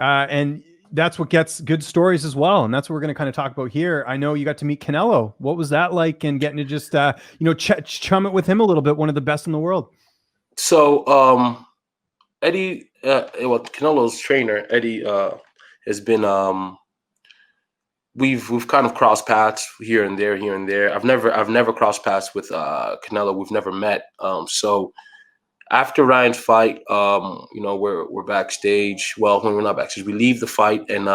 And that's what gets good stories as well. And that's what we're going to kind of talk about here. I know you got to meet Canelo. What was that like? And getting to just, chum it with him a little bit. One of the best in the world. So, Eddie, Canelo's trainer, Eddie, has been, we've kind of crossed paths here and there. I've never crossed paths with Canelo. We've never met. So after Ryan's fight, we're backstage. Well, when we're not backstage, we leave the fight and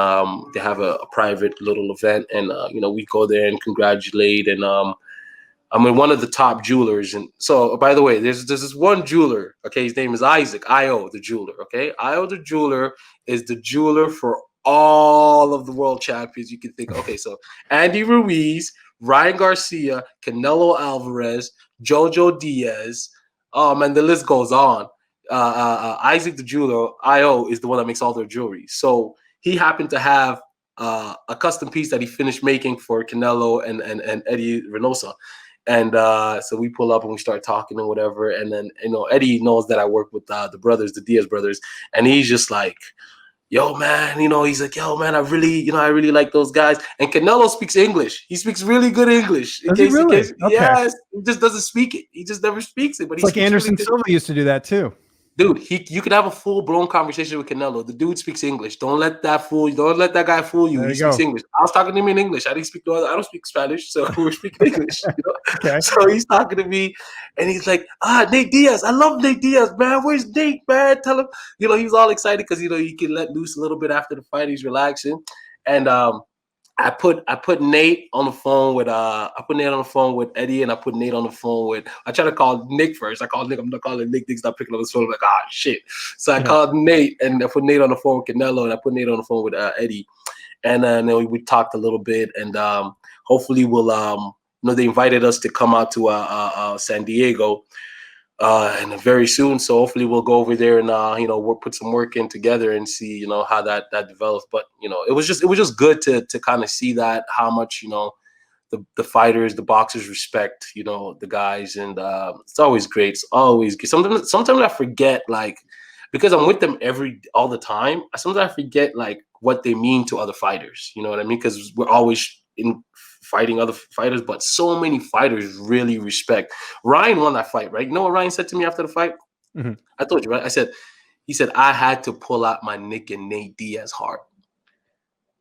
they have a private little event, and we go there and congratulate. And I'm in one of the top jewelers. And so, by the way, there's this one jeweler. Okay, his name is Isaac. Io the jeweler. Okay, Io the jeweler is the jeweler for all of the world champions you can think of. Okay, so Andy Ruiz, Ryan Garcia, Canelo Alvarez, Jojo Diaz. And the list goes on. Isaac the jeweler, IO, is the one that makes all their jewelry. So he happened to have a custom piece that he finished making for Canelo and Eddie Reynosa. And so we pull up and we start talking and whatever. And then, Eddie knows that I work with the brothers, the Diaz brothers. And he's just like, yo, man, he's like, yo, man, I really like those guys. And Canelo speaks English. He speaks really good English. Okay. Yes, he just doesn't speak it. He just never speaks it. But it's like Anderson really Silva used to do that too. Dude, you could have a full-blown conversation with Canelo. The dude speaks English. Don't let that guy fool you. He speaks English. I was talking to him in English. I don't speak Spanish, so we're speaking English. Okay. So he's talking to me, and he's like, Nate Diaz. I love Nate Diaz, man. Where's Nate, man? Tell him. He was all excited because he can let loose a little bit after the fight. He's relaxing, and I put Nate on the phone with Eddie, and I put Nate on the phone with. I tried to call Nick first. I called Nick. I'm not calling Nick. Nick's not picking up his phone. I'm like, shit. So I called Nate, and I put Nate on the phone with Canelo, and I put Nate on the phone with Eddie, and then we talked a little bit, and hopefully we'll they invited us to come out to San Diego. And very soon, so hopefully we'll go over there and we'll put some work in together and see how that develops. But it was just good to kind of see that how much the fighters, the boxers respect the guys, and it's always great. It's always good. Sometimes I forget, like, because I'm with them all the time. Sometimes I forget like what they mean to other fighters. You know what I mean? Because we're always in fighting other fighters, but so many fighters really respect. Ryan won that fight, right? You know what Ryan said to me after the fight? Mm-hmm. I told you, right? He said, I had to pull out my Nick and Nate Diaz heart.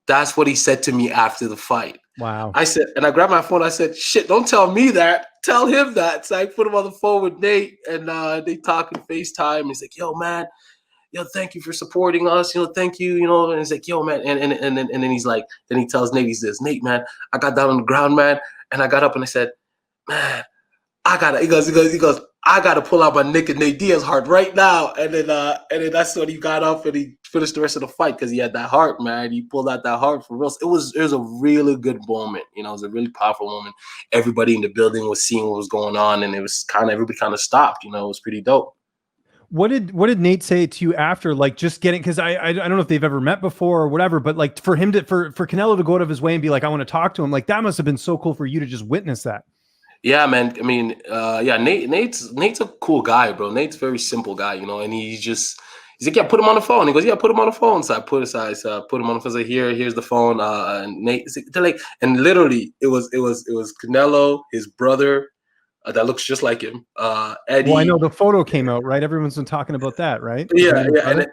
That's what he said to me after the fight. Wow. I said, and I grabbed my phone. I said, shit, don't tell me that. Tell him that. So I put him on the phone with Nate, and they talk in FaceTime. He's like, yo, man, thank you for supporting us. Thank you. And he's like, yo, man. And then he's like, then he tells Nate, he says, Nate, man, I got down on the ground, man. And I got up and I said, man, he goes, I got to pull out my Nick and Nate Diaz heart right now. And then that's when he got up and he finished the rest of the fight because he had that heart, man. He pulled out that heart for real. It was a really good moment. It was a really powerful moment. Everybody in the building was seeing what was going on, and it was everybody kind of stopped. It was pretty dope. What did Nate say to you after, like, just getting, because I don't know if they've ever met before or whatever, but like for him for Canelo to go out of his way and be like, I want to talk to him, like that must have been so cool for you to just witness that. Yeah, man. I mean, Nate's a cool guy, bro. Nate's a very simple guy, and he's like, yeah, put him on the phone. He goes, yeah, put him on the phone. So I put him on the phone. I said, here's the phone. And Nate, they're like, and literally it was Canelo, his brother, that looks just like him. Eddie. Well, I know the photo came out, right? Everyone's been talking about that, right? Yeah,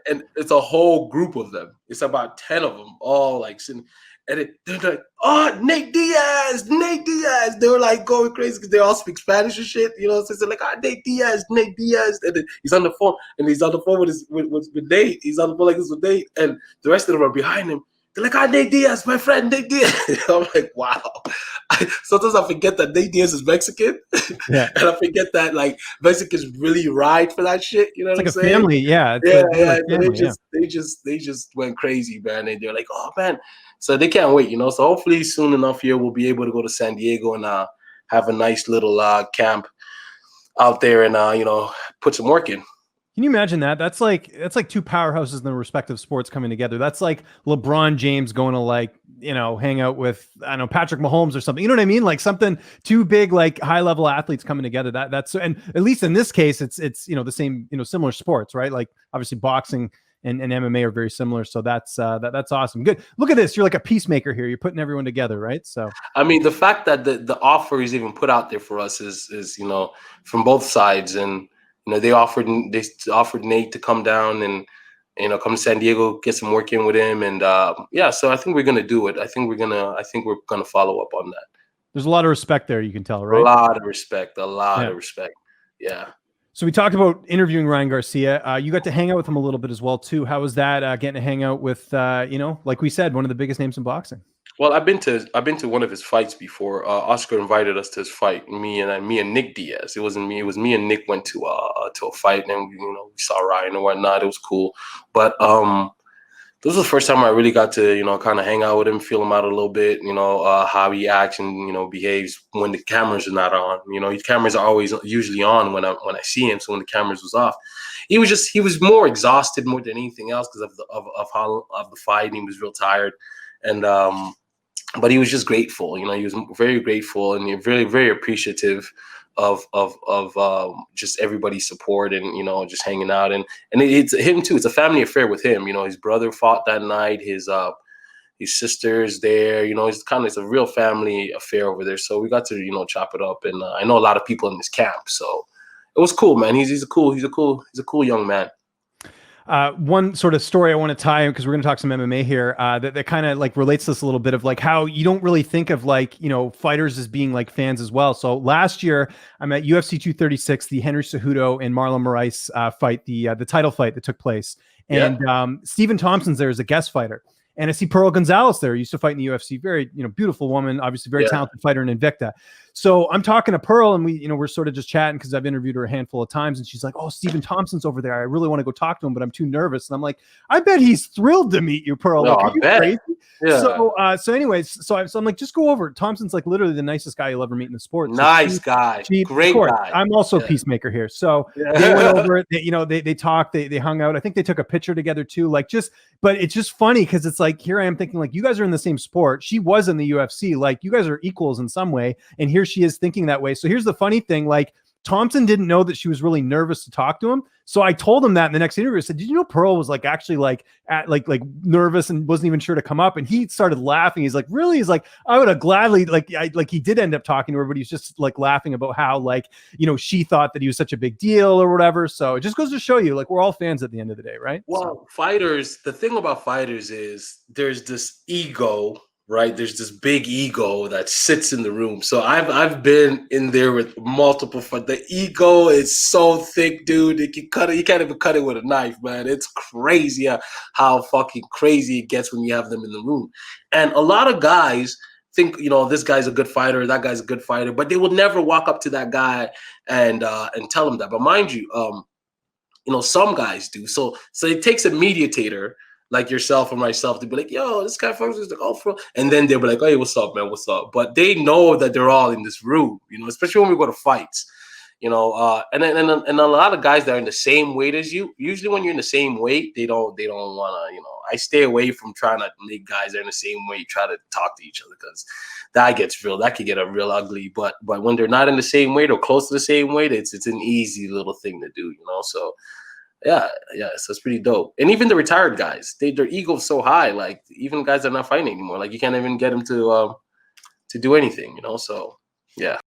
and it's a whole group of them. It's about 10 of them, all like sitting. And they're like, oh, Nate Diaz. They were like going crazy because they all speak Spanish and shit. So they're like, Nate Diaz. And then he's on the phone, with Nate. He's on the phone like this with Nate, and the rest of them are behind him. They're like, Nate Diaz, my friend, Nate Diaz. I'm like, wow. Sometimes I forget that Nate Diaz is Mexican. Yeah. And I forget that, like, Mexicans really ride for that shit. You know what I'm saying? It's like a family, yeah. They just went crazy, man. And they're like, oh, man. So they can't wait, So hopefully soon enough here, we'll be able to go to San Diego and have a nice little camp out there and, put some work in. Can you imagine that? That's like two powerhouses in their respective sports coming together. That's like LeBron James going to hang out with, I don't know, Patrick Mahomes or something. You know what I mean? Like something two big, like high level athletes coming together. That's, and at least in this case, it's the same, similar sports, right? Like obviously boxing and MMA are very similar. So that's awesome. Good. Look at this. You're like a peacemaker here. You're putting everyone together, right? So I mean, the fact that the offer is even put out there for us is from both sides, and they offered Nate to come down and come to San Diego, get some work in with him, and so I think we're gonna do it. I think we're gonna follow up on that. There's a lot of respect there, you can tell, right? A lot of respect. Yeah. So we talked about interviewing Ryan Garcia. You got to hang out with him a little bit as well too. How was that getting to hang out with like we said, one of the biggest names in boxing? Well, I've been to one of his fights before. Oscar invited us to his fight. Me and Nick Diaz. It wasn't me. It was me and Nick went to a fight, and we saw Ryan and whatnot. It was cool, but this was the first time I really got to kind of hang out with him, feel him out a little bit. How he acts and behaves when the cameras are not on. His cameras are always usually on when I see him. So when the cameras was off, he was more exhausted more than anything else because of the fight. And he was real tired, and but he was just grateful. He was very grateful and very, very appreciative of just everybody's support and just hanging out and it's him too. It's a family affair with him. His brother fought that night. His sister's there. It's a real family affair over there. So we got to chop it up, and I know a lot of people in this camp. So it was cool, man. He's a cool young man. One sort of story I want to tie in, because we're going to talk some MMA here, that kind of like relates to this a little bit of like how you don't really think of like, fighters as being like fans as well. So last year I'm at UFC 236, the Henry Cejudo and Marlon Moraes fight, the title fight that took place. And Stephen Thompson's there as a guest fighter. And I see Pearl Gonzalez there, used to fight in the UFC, very, beautiful woman, obviously very talented fighter in Invicta. So I'm talking to Pearl, and we're sort of just chatting because I've interviewed her a handful of times, and she's like, "Oh, Stephen Thompson's over there. I really want to go talk to him, but I'm too nervous." And I'm like, "I bet he's thrilled to meet you, Pearl." No, like, are you crazy? Yeah. So anyways, I'm like, just go over. Thompson's like literally the nicest guy you'll ever meet in the sport. Nice guy, great guy. I'm also a peacemaker here. So they went over it. They talked. They hung out. I think they took a picture together too. But it's just funny because it's like, here I am thinking like, you guys are in the same sport. She was in the UFC. Like, you guys are equals in some way, and here she is thinking that way. So here's the funny thing, like, Thompson didn't know that she was really nervous to talk to him. So I told him that in the next interview. I said, "Did you know Pearl was like actually like nervous and wasn't even sure to come up?" And he started laughing. He's like, "Really?" He's like, "I would have gladly he did end up talking to her, but he's just like laughing about how she thought that he was such a big deal or whatever." So it just goes to show you, like, we're all fans at the end of the day, right? Well, fighters, the thing about fighters is there's this ego. Right, there's this big ego that sits in the room. So I've been in there with multiple. The ego is so thick, dude. You can't even cut it with a knife, man. It's crazy how fucking crazy it gets when you have them in the room. And a lot of guys think this guy's a good fighter, that guy's a good fighter, but they will never walk up to that guy and tell him that. But mind you, some guys do. So it takes a mediator like yourself or myself to be like, "Yo, this guy fucks with the golfer," and then they'll be like, "Hey, what's up, man? What's up?" But they know that they're all in this room, especially when we go to fights, and a lot of guys that are in the same weight as you. Usually, when you're in the same weight, they don't want to. I stay away from trying to make guys that are in the same weight try to talk to each other, because that could get real ugly. But when they're not in the same weight or close to the same weight, it's an easy little thing to do, So. Yeah, so it's pretty dope. And even the retired guys, their ego's so high. Like, even guys that are not fighting anymore, like, you can't even get them to do anything, So yeah.